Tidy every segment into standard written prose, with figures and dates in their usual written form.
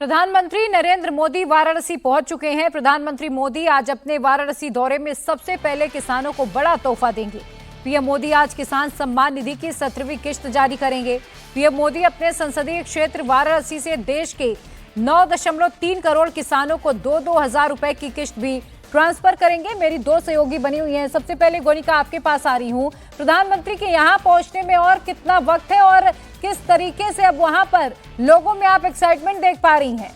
प्रधानमंत्री नरेंद्र मोदी वाराणसी पहुंच चुके हैं। प्रधानमंत्री मोदी आज अपने वाराणसी दौरे में सबसे पहले किसानों को बड़ा तोहफा देंगे। पीएम मोदी आज किसान सम्मान निधि की 17वीं किश्त जारी करेंगे। पीएम मोदी अपने संसदीय क्षेत्र वाराणसी से देश के 9.3 करोड़ किसानों को 2-2 हजार रुपए की किश्त भी ट्रांसफर करेंगे। मेरी दो सहयोगी बनी हुई हैं। सबसे पहले गोनिका आपके पास आ रही हूं। प्रधानमंत्री के यहां पहुंचने में और कितना वक्त है और किस तरीके से अब वहां पर लोगों में आप एक्साइटमेंट देख पा रही हैं?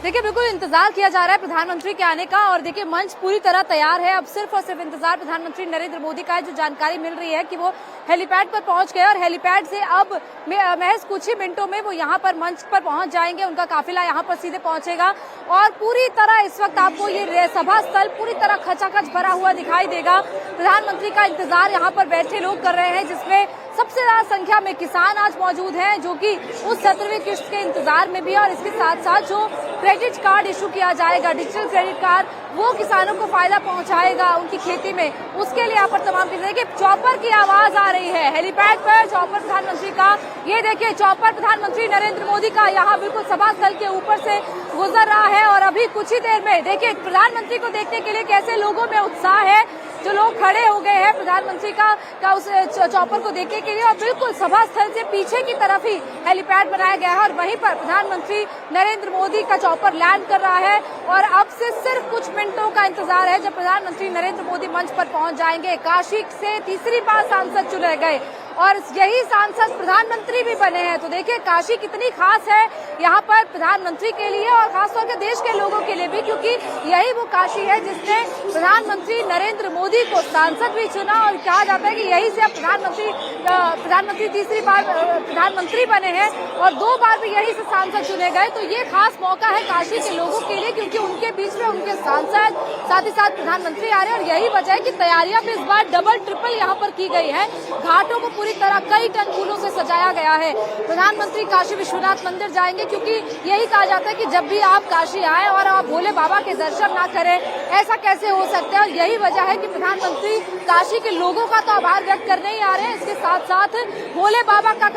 देखिए, बिल्कुल इंतजार किया जा रहा है प्रधानमंत्री के आने का और देखिए मंच पूरी तरह तैयार है। अब सिर्फ और सिर्फ इंतजार प्रधानमंत्री नरेंद्र मोदी का है। जो जानकारी मिल रही है कि वो हेलीपैड पर पहुंच गए और हेलीपैड से अब महज कुछ ही मिनटों में वो यहाँ पर मंच पर पहुंच जाएंगे। उनका काफिला यहाँ पर सीधे पहुंचेगा और पूरी तरह इस वक्त आपको ये सभा स्थल पूरी तरह खचाखच भरा हुआ दिखाई देगा। प्रधानमंत्री का इंतजार यहाँ पर बैठे लोग कर रहे हैं, जिसमें सबसे ज्यादा संख्या में किसान आज मौजूद हैं, जो कि उस 17वीं किश्त के इंतजार में भी है। और इसके साथ साथ जो क्रेडिट कार्ड इशू किया जाएगा, डिजिटल क्रेडिट कार्ड, वो किसानों को फायदा पहुंचाएगा उनकी खेती में। उसके लिए यहाँ पर तमाम देखिए चॉपर की आवाज आ रही है हेलीपैड पर। चॉपर प्रधानमंत्री का, ये देखिए चॉपर प्रधानमंत्री नरेंद्र मोदी का यहाँ बिल्कुल सभा स्थल के ऊपर से गुजर रहा है। और अभी कुछ ही देर में देखिए प्रधानमंत्री को देखने के लिए कैसे लोगों में उत्साह है। जो लोग खड़े हो गए हैं प्रधानमंत्री का उस चॉपर को देखने के लिए। और बिल्कुल सभा स्थल से पीछे की तरफ ही हेलीपैड बनाया गया है और वहीं पर प्रधानमंत्री नरेंद्र मोदी का चॉपर लैंड कर रहा है। और अब से सिर्फ कुछ मिनटों का इंतजार है जब प्रधानमंत्री नरेंद्र मोदी मंच पर पहुंच जाएंगे। काशी से तीसरी बार सांसद चुने गए और यही सांसद प्रधानमंत्री भी बने हैं। तो देखिए काशी कितनी खास है यहाँ पर प्रधानमंत्री के लिए और खासतौर से देश के लोगों के लिए भी, क्योंकि यही वो काशी है जिसने प्रधानमंत्री नरेंद्र मोदी को सांसद भी चुना। और कहा जाता है कि यही से अब प्रधानमंत्री तीसरी बार प्रधानमंत्री बने हैं और 2 बार भी यही से सांसद चुने गए। तो ये खास मौका है काशी के लोगों के लिए, क्योंकि उनके बीच में उनके सांसद साथ ही साथ प्रधानमंत्री आ रहे हैं। और यही वजह है कि तैयारियां भी इस बार डबल ट्रिपल यहाँ पर की गई है। घाटों को पूरी तरह कई टन फूलों से सजाया गया है। प्रधानमंत्री काशी विश्वनाथ मंदिर जाएंगे, क्योंकि यही कहा जाता है कि जब भी आप काशी आए और आप भोले बाबा के दर्शन ना करें, ऐसा कैसे हो सकता है। और यही वजह है कि प्रधानमंत्री काशी के लोगों का तो आभार व्यक्त करने ही आ रहे हैं, इसके साथ साथ भोले बाबा का,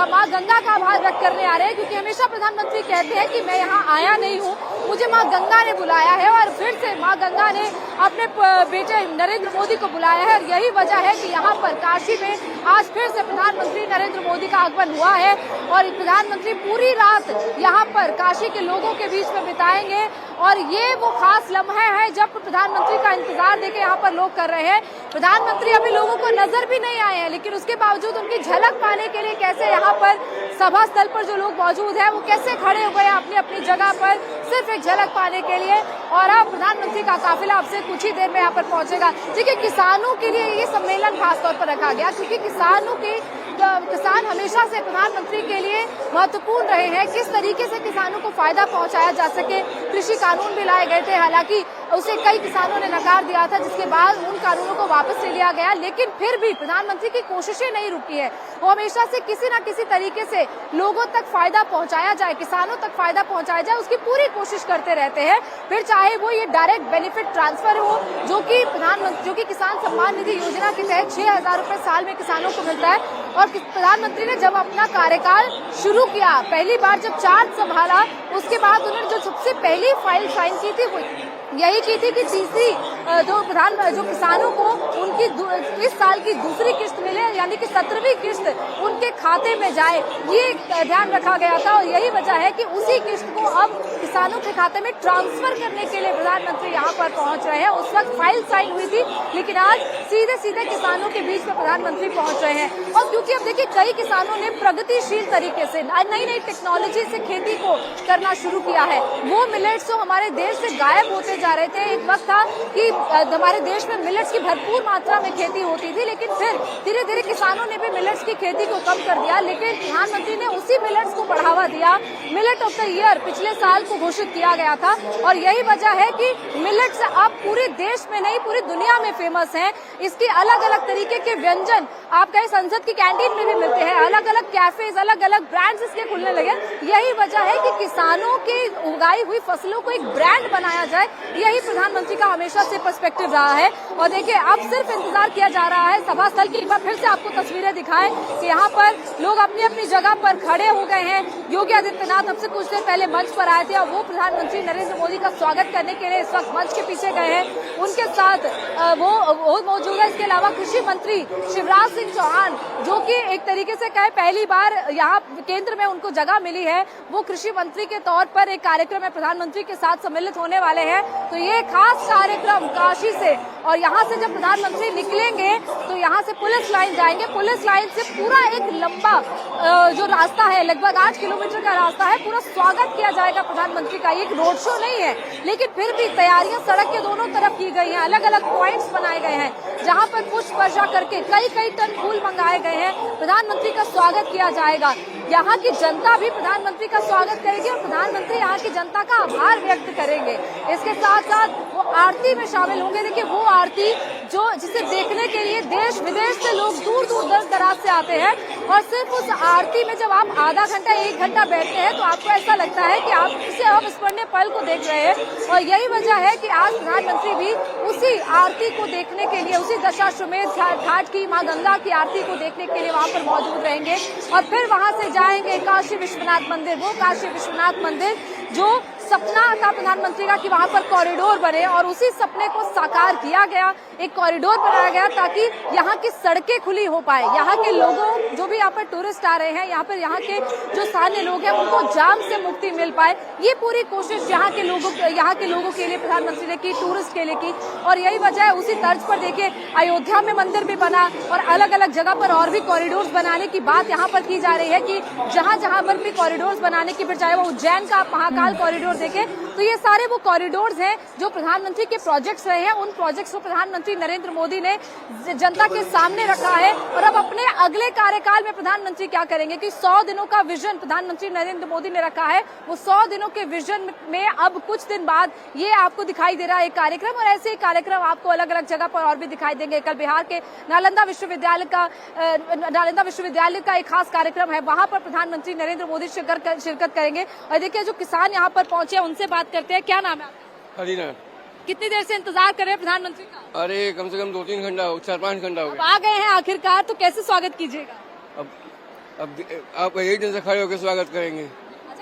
माँ गंगा का आभार व्यक्त करने आ रहे हैं। क्योंकि हमेशा प्रधानमंत्री कहते हैं कि मैं यहाँ आया नहीं हूँ, मुझे माँ गंगा ने बुलाया है। और फिर से माँ गंगा ने अपने बेटे नरेंद्र मोदी को बुलाया है। और यही वजह है कि यहाँ पर काशी में आज फिर से प्रधानमंत्री नरेंद्र मोदी का आगमन हुआ है। और प्रधानमंत्री पूरी रात यहाँ पर काशी के लोगों के बीच में बिताएंगे। और ये वो खास लम्हा है जब प्रधानमंत्री का इंतजार देके यहाँ पर लोग कर रहे हैं। प्रधानमंत्री अभी लोगों को नजर भी नहीं आए हैं, लेकिन उसके बावजूद उनकी झलक पाने के लिए कैसे यहाँ पर सभा स्थल पर जो लोग मौजूद हैं वो कैसे खड़े हो गए अपनी अपनी जगह पर सिर्फ एक झलक पाने के लिए। और अब प्रधानमंत्री का काफिला अब से कुछ ही देर में यहाँ पर पहुंचेगा। देखिए किसानों के लिए ये सम्मेलन खासतौर पर रखा गया, क्योंकि किसान हमेशा से प्रधानमंत्री के लिए महत्वपूर्ण रहे हैं। किस तरीके से किसानों को फायदा पहुंचाया जा सके। कृषि कानून भी लाए गए थे, हालांकि उसे कई किसानों ने नकार दिया था, जिसके बाद उन कानूनों को वापस ले लिया गया। लेकिन फिर भी प्रधानमंत्री की कोशिशें नहीं रुकी है। वो हमेशा से किसी न किसी तरीके से लोगों तक फायदा पहुंचाया जाए, किसानों तक फायदा पहुंचाया जाए, उसकी पूरी कोशिश करते रहते हैं। फिर चाहे वो ये डायरेक्ट बेनिफिट ट्रांसफर हो, जो कि किसान सम्मान निधि योजना के तहत 6,000 रुपए साल में किसानों को मिलता है। और प्रधानमंत्री ने जब अपना कार्यकाल शुरू किया, पहली बार जब चार्ज संभाला, उसके बाद उन्होंने जो सबसे पहली फाइल साइन की थी वो यही की थी कि तीसरी जो किसानों को उनकी इस साल की दूसरी किश्त मिले, यानी कि 17वीं किश्त उनके खाते में जाए, ये ध्यान रखा गया था। और यही वजह है कि उसी किश्त को अब किसानों के खाते में ट्रांसफर करने के लिए प्रधानमंत्री यहाँ पर पहुंच रहे हैं। उस वक्त फाइल साइन हुई थी, लेकिन आज सीधे सीधे किसानों के बीच में प्रधानमंत्री पहुंच रहे हैं। और क्योंकि अब देखिए कई किसानों ने प्रगतिशील तरीके से नई नई टेक्नोलॉजी से खेती को करना शुरू किया है। वो मिलेट्स जो हमारे देश से गायब होते जा रहे थे, एक वक्त था कि हमारे देश में मिलेट्स की भरपूर मात्रा में खेती होती थी, लेकिन फिर धीरे धीरे किसानों ने भी मिलेट्स की खेती को कम कर दिया। लेकिन प्रधानमंत्री ने उसी मिलेट्स को बढ़ावा दिया। मिलेट ऑफ द ईयर पिछले साल को घोषित किया गया था। और यही वजह है कि मिलेट्स अब पूरे देश में नहीं पूरी दुनिया में फेमस हैं। इसकी अलग अलग तरीके के व्यंजन आप कहीं संसद की कैंटीन में भी मिलते हैं, अलग अलग कैफेज, अलग अलग ब्रांड्स इसके खुलने लगे। यही वजह है कि किसानों की उगाई हुई फसलों को एक ब्रांड बनाया जाए, यही प्रधानमंत्री का हमेशा से पर्सपेक्टिव रहा है। और देखिए अब सिर्फ इंतजार किया जा रहा है सभा स्थल की। एक बार फिर से आपको तस्वीरें दिखाएं कि यहाँ पर लोग अपनी अपनी जगह पर खड़े हो गए हैं। योगी आदित्यनाथ अब से कुछ देर पहले मंच पर आए थे और वो प्रधानमंत्री नरेंद्र मोदी का स्वागत करने के लिए इस वक्त मंच के पीछे गए हैं। उनके साथ वो मौजूद है। इसके अलावा कृषि मंत्री शिवराज सिंह चौहान, जो कि एक तरीके से कहे पहली बार यहाँ केंद्र में उनको जगह मिली है, वो कृषि मंत्री के तौर पर एक कार्यक्रम में प्रधानमंत्री के साथ सम्मिलित होने वाले हैं। तो ये खास कार्यक्रम काशी से, और यहाँ से जब प्रधानमंत्री निकलेंगे तो यहाँ से पुलिस लाइन जाएंगे। पुलिस लाइन से पूरा एक लंबा जो रास्ता है, लगभग 8 किलोमीटर का रास्ता है, पूरा स्वागत किया जाएगा प्रधानमंत्री का। ये एक रोड शो नहीं है, लेकिन फिर भी तैयारियां सड़क के दोनों तरफ की गई हैं। अलग अलग पॉइंट्स बनाए गए हैं जहां पर पुष्प वर्षा करके कई टन फूल मंगाए गए हैं। प्रधानमंत्री का स्वागत किया जाएगा। यहाँ की जनता भी प्रधानमंत्री का स्वागत करेगी और प्रधानमंत्री यहाँ की जनता का आभार व्यक्त करेंगे। इसके साथ साथ वो आरती में शामिल होंगे। देखिए वो आरती जिसे देखने के लिए देश विदेश से लोग दूर दराज से आते हैं। और सिर्फ उस आरती में जब आप आधा घंटा 1 घंटा बैठते हैं तो आपको ऐसा लगता है कि आप किसी अविस्मरणीय पल को देख रहे हैं। और यही वजह है कि आज प्रधानमंत्री भी उसी आरती को देखने के लिए, उसी दशाश्वमेध घाट की मां गंगा की आरती को देखने के लिए वहां पर मौजूद रहेंगे। और फिर वहां से जाएंगे काशी विश्वनाथ मंदिर, वो काशी विश्वनाथ मंदिर जो सपना था प्रधानमंत्री का कि वहां पर कॉरिडोर बने, और उसी सपने को साकार किया गया। एक कॉरिडोर बनाया गया ताकि यहाँ की सड़कें खुली हो पाए। यहाँ के लोगों, जो भी यहाँ पर टूरिस्ट आ रहे हैं, यहाँ के जो स्थानीय लोग हैं, उनको जाम से मुक्ति मिल पाए। ये पूरी कोशिश यहाँ के लोगों के लिए प्रधानमंत्री ने की, टूरिस्ट के लिए की। और यही वजह है, उसी तर्ज पर देखिए अयोध्या में मंदिर भी बना और अलग अलग जगह पर और भी कॉरिडोर बनाने की बात यहाँ पर की जा रही है कि जहां पर भी कॉरिडोर बनाने की, फिर चाहे वो उज्जैन का महाकाल कॉरिडोर देखें, तो ये सारे वो कॉरिडोर्स हैं जो प्रधानमंत्री के प्रोजेक्ट्स रहे हैं। उन प्रोजेक्ट्स को प्रधानमंत्री नरेंद्र मोदी ने जनता के सामने रखा है। और अब अपने अगले कार्यकाल में प्रधानमंत्री क्या करेंगे कि 100 दिनों का विजन प्रधानमंत्री नरेंद्र मोदी ने रखा है। वो 100 दिनों के विजन में अब कुछ दिन बाद ये आपको दिखाई दे रहा है एक कार्यक्रम, और ऐसे ही कार्यक्रम आपको अलग अलग जगह पर और भी दिखाई देंगे। कल बिहार के नालंदा विश्वविद्यालय का एक खास कार्यक्रम है, वहां पर प्रधानमंत्री नरेंद्र मोदी शिरकत करेंगे। और देखिए जो किसान यहाँ पर पहुंचे हैं उनसे बात करते हैं। क्या नाम है आपका? हरिना। कितनी देर से इंतजार कर रहे हैं प्रधानमंत्री का? अरे कम से कम 2-3 घंटा हो, 4-5 घंटा हो गया। आ गए हैं आखिरकार, तो कैसे स्वागत कीजिएगा? अब आप एक दिन से खड़े होकर स्वागत करेंगे।